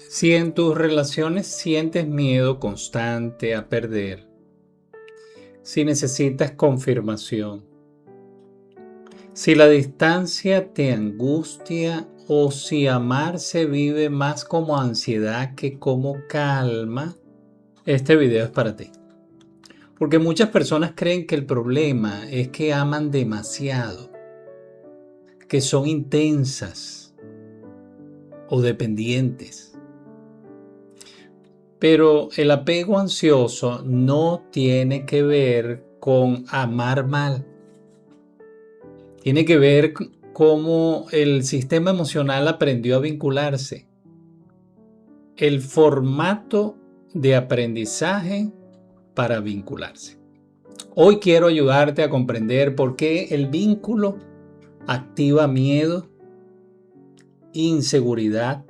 Si en tus relaciones sientes miedo constante a perder, si necesitas confirmación, si la distancia te angustia o si amar se vive más como ansiedad que como calma, este video es para ti. Porque muchas personas creen que el problema es que aman demasiado, que son intensas o dependientes. Pero el apego ansioso no tiene que ver con amar mal. Tiene que ver con cómo el sistema emocional aprendió a vincularse. El formato de aprendizaje para vincularse. Hoy quiero ayudarte a comprender por qué el vínculo activa miedo, inseguridad,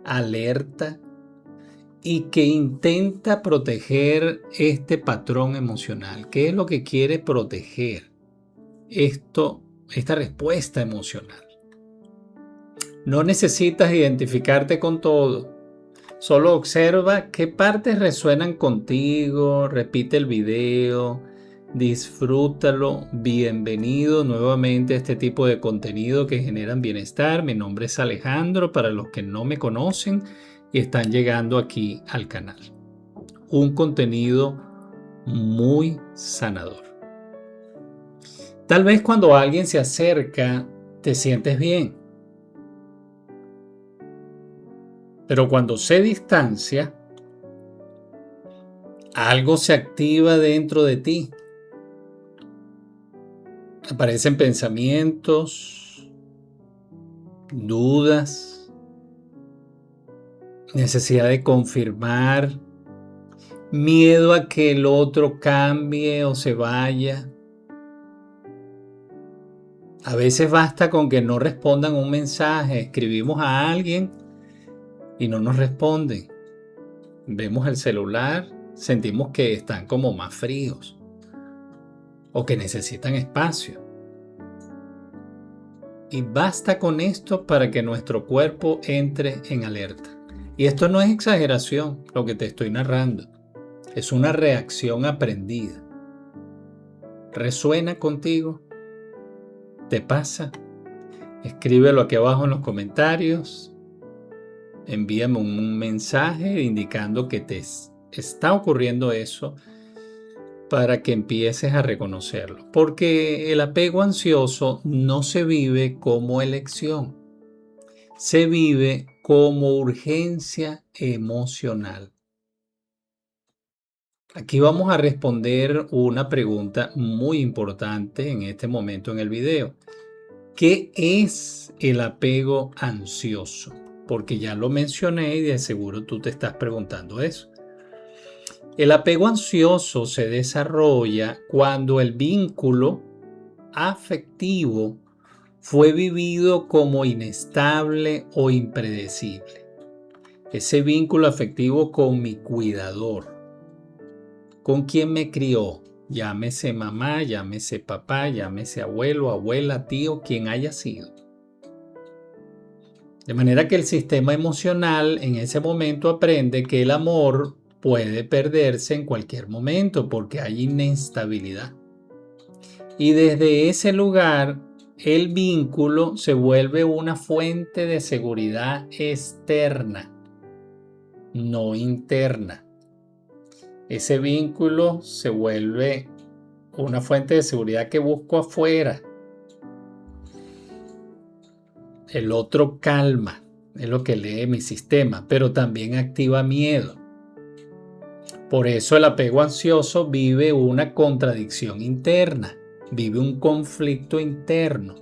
alerta, y que intenta proteger este patrón emocional. ¿Qué es lo que quiere proteger? Esta respuesta emocional. No necesitas identificarte con todo. Solo observa qué partes resuenan contigo, repite el video, disfrútalo. Bienvenido nuevamente a este tipo de contenido que generan bienestar. Mi nombre es Alejandro, para los que no me conocen y están llegando aquí al canal. Un contenido muy sanador. Tal vez cuando alguien se acerca te sientes bien, pero cuando se distancia, algo se activa dentro de ti. Aparecen pensamientos, dudas, necesidad de confirmar, miedo a que el otro cambie o se vaya. A veces basta con que no respondan un mensaje. Escribimos a alguien y no nos responden. Vemos el celular, sentimos que están como más fríos o que necesitan espacio. Y basta con esto para que nuestro cuerpo entre en alerta. Y esto no es exageración, lo que te estoy narrando. Es una reacción aprendida. ¿Resuena contigo? ¿Te pasa? Escríbelo aquí abajo en los comentarios. Envíame un mensaje indicando que te está ocurriendo eso para que empieces a reconocerlo. Porque el apego ansioso no se vive como elección, se vive como urgencia emocional. Aquí vamos a responder una pregunta muy importante en este momento en el video. ¿Qué es el apego ansioso? Porque ya lo mencioné y de seguro tú te estás preguntando eso. El apego ansioso se desarrolla cuando el vínculo afectivo fue vivido como inestable o impredecible. Ese vínculo afectivo con mi cuidador, con quien me crió, llámese mamá, llámese papá, llámese abuelo, abuela, tío, quien haya sido. De manera que el sistema emocional en ese momento aprende que el amor puede perderse en cualquier momento porque hay inestabilidad. Y desde ese lugar, el vínculo se vuelve una fuente de seguridad externa, no interna. Ese vínculo se vuelve una fuente de seguridad que busco afuera. El otro calma, es lo que lee mi sistema, pero también activa miedo. Por eso el apego ansioso vive una contradicción interna, vive un conflicto interno.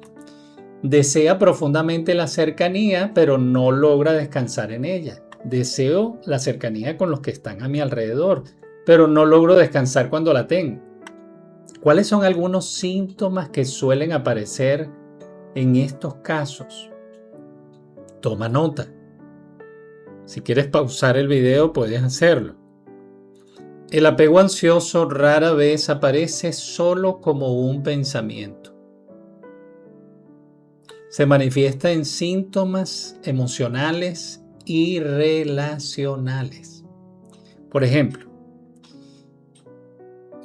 Desea profundamente la cercanía, pero no logra descansar en ella. Deseo la cercanía con los que están a mi alrededor, pero no logro descansar cuando la tengo. ¿Cuáles son algunos síntomas que suelen aparecer en estos casos? Toma nota. Si quieres pausar el video, puedes hacerlo. El apego ansioso rara vez aparece solo como un pensamiento. Se manifiesta en síntomas emocionales y relacionales. Por ejemplo,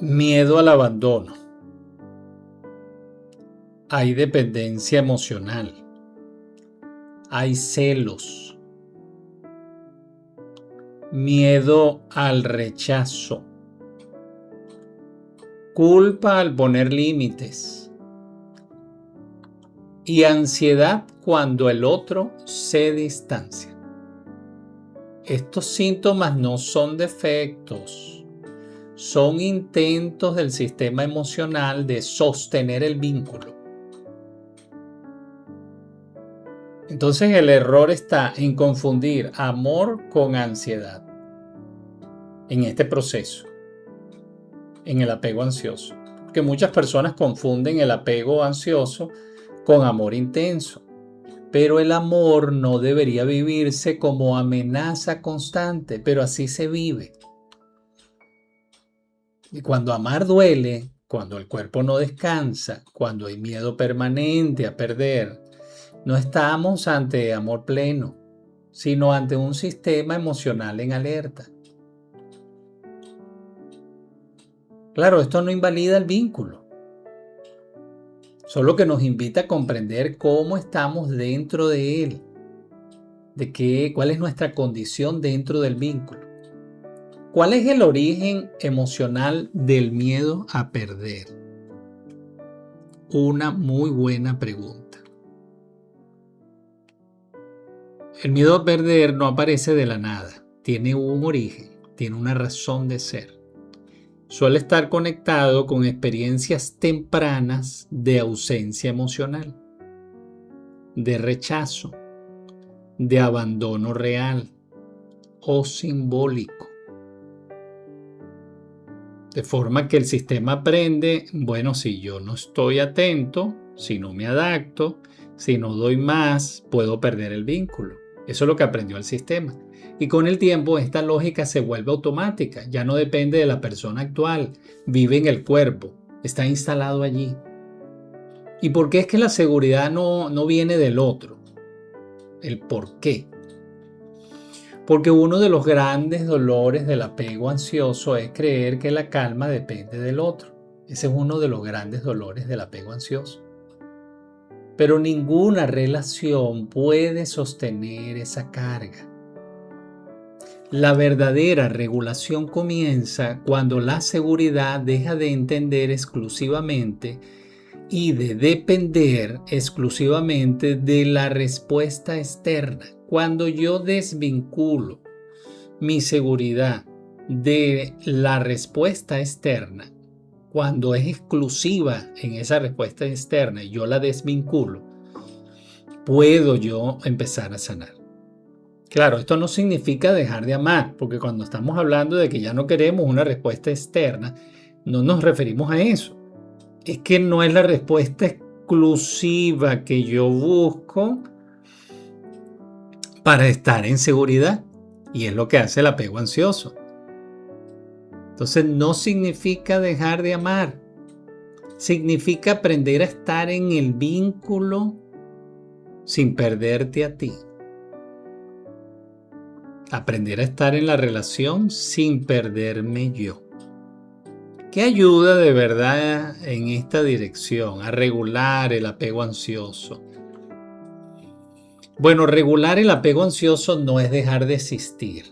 miedo al abandono. Hay dependencia emocional. Hay celos. Miedo al rechazo. Culpa al poner límites. Y ansiedad cuando el otro se distancia. Estos síntomas no son defectos, son intentos del sistema emocional de sostener el vínculo. Entonces el error está en confundir amor con ansiedad en este proceso, en el apego ansioso. Porque muchas personas confunden el apego ansioso con amor intenso. Pero el amor no debería vivirse como amenaza constante, pero así se vive. Y cuando amar duele, cuando el cuerpo no descansa, cuando hay miedo permanente a perder, no estamos ante amor pleno, sino ante un sistema emocional en alerta. Claro, esto no invalida el vínculo, solo que nos invita a comprender cómo estamos dentro de él, cuál es nuestra condición dentro del vínculo. ¿Cuál es el origen emocional del miedo a perder? Una muy buena pregunta. El miedo a perder no aparece de la nada, tiene un origen, tiene una razón de ser. Suele estar conectado con experiencias tempranas de ausencia emocional, de rechazo, de abandono real o simbólico. De forma que el sistema aprende, bueno, si yo no estoy atento, si no me adapto, si no doy más, puedo perder el vínculo. Eso es lo que aprendió el sistema. Y con el tiempo esta lógica se vuelve automática, ya no depende de la persona actual, vive en el cuerpo, está instalado allí. ¿Y por qué es que la seguridad no viene del otro? El por qué. Porque uno de los grandes dolores del apego ansioso es creer que la calma depende del otro. Ese es uno de los grandes dolores del apego ansioso. Pero ninguna relación puede sostener esa carga. La verdadera regulación comienza cuando la seguridad deja de entender exclusivamente y de depender exclusivamente de la respuesta externa. Cuando yo desvinculo mi seguridad de la respuesta externa, cuando es exclusiva en esa respuesta externa y yo la desvinculo, puedo yo empezar a sanar. Claro, esto no significa dejar de amar, porque cuando estamos hablando de que ya no queremos una respuesta externa, no nos referimos a eso. Es que no es la respuesta exclusiva que yo busco para estar en seguridad. Y es lo que hace el apego ansioso. Entonces no significa dejar de amar. Significa aprender a estar en el vínculo sin perderte a ti. Aprender a estar en la relación sin perderme yo. ¿Qué ayuda de verdad en esta dirección a regular el apego ansioso? Bueno, regular el apego ansioso no es dejar de existir.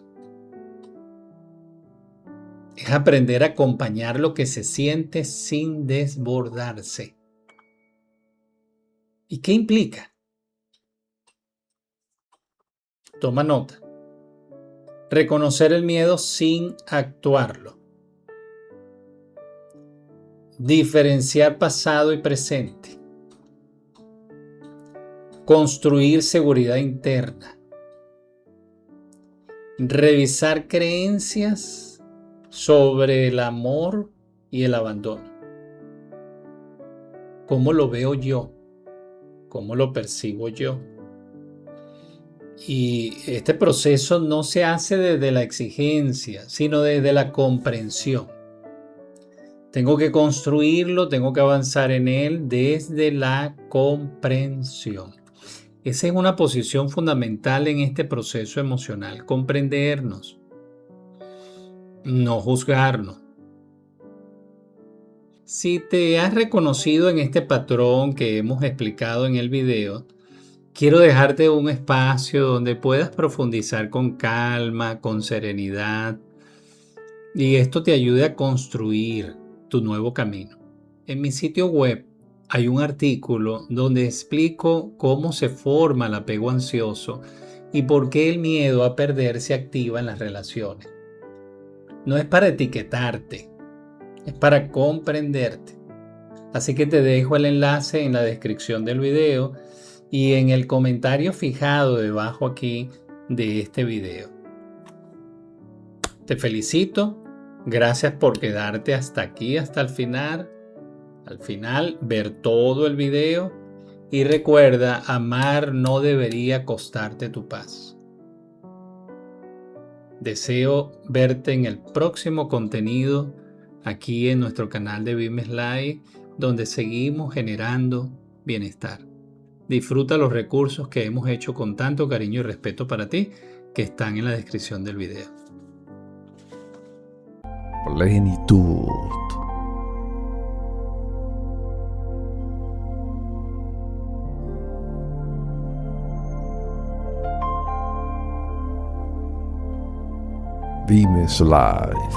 Es aprender a acompañar lo que se siente sin desbordarse. ¿Y qué implica? Toma nota. Reconocer el miedo sin actuarlo. Diferenciar pasado y presente. Construir seguridad interna. Revisar creencias sobre el amor y el abandono. ¿Cómo lo veo yo? ¿Cómo lo percibo yo? Y este proceso no se hace desde la exigencia, sino desde la comprensión. Tengo que construirlo, tengo que avanzar en él desde la comprensión. Esa es una posición fundamental en este proceso emocional, comprendernos, no juzgarnos. Si te has reconocido en este patrón que hemos explicado en el video, quiero dejarte un espacio donde puedas profundizar con calma, con serenidad, y esto te ayude a construir tu nuevo camino. En mi sitio web hay un artículo donde explico cómo se forma el apego ansioso y por qué el miedo a perder se activa en las relaciones. No es para etiquetarte, es para comprenderte. Así que te dejo el enlace en la descripción del video y en el comentario fijado debajo aquí de este video. Te felicito, gracias por quedarte hasta aquí, hasta el final. Al final, ver todo el video y recuerda, amar no debería costarte tu paz. Deseo verte en el próximo contenido aquí en nuestro canal de Vimes Live, donde seguimos generando bienestar. Disfruta los recursos que hemos hecho con tanto cariño y respeto para ti, que están en la descripción del video. Plenitud. Vimes Live.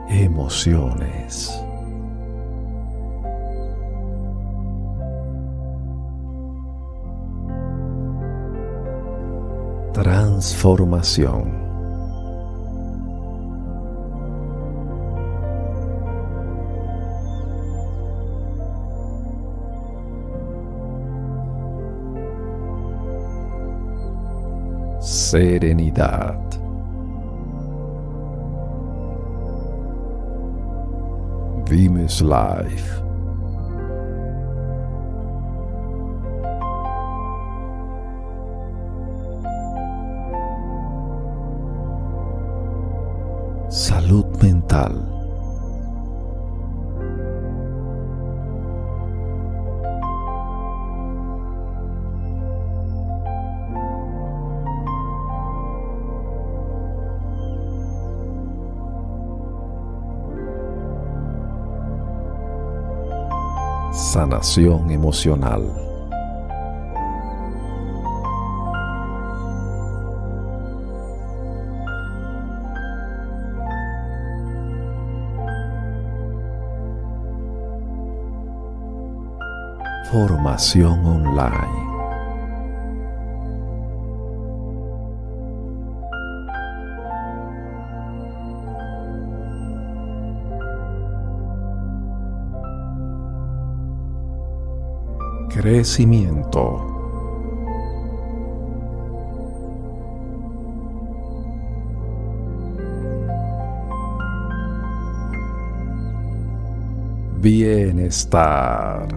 Emociones. Transformación. Serenidad. Vimes Live. Salud mental. Sanación emocional. Formación online. Crecimiento. Bienestar.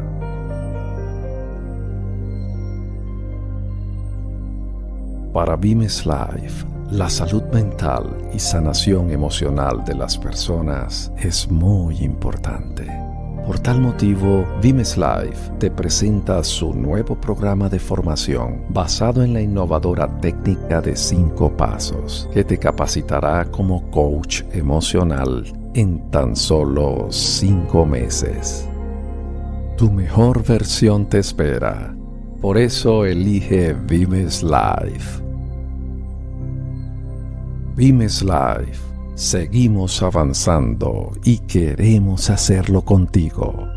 Para Vimes Live, la salud mental y sanación emocional de las personas es muy importante. Por tal motivo, Vimes Live te presenta su nuevo programa de formación basado en la innovadora técnica de 5 pasos que te capacitará como coach emocional en tan solo 5 meses. Tu mejor versión te espera. Por eso elige Vimes Live. Vimes Live. Seguimos avanzando y queremos hacerlo contigo.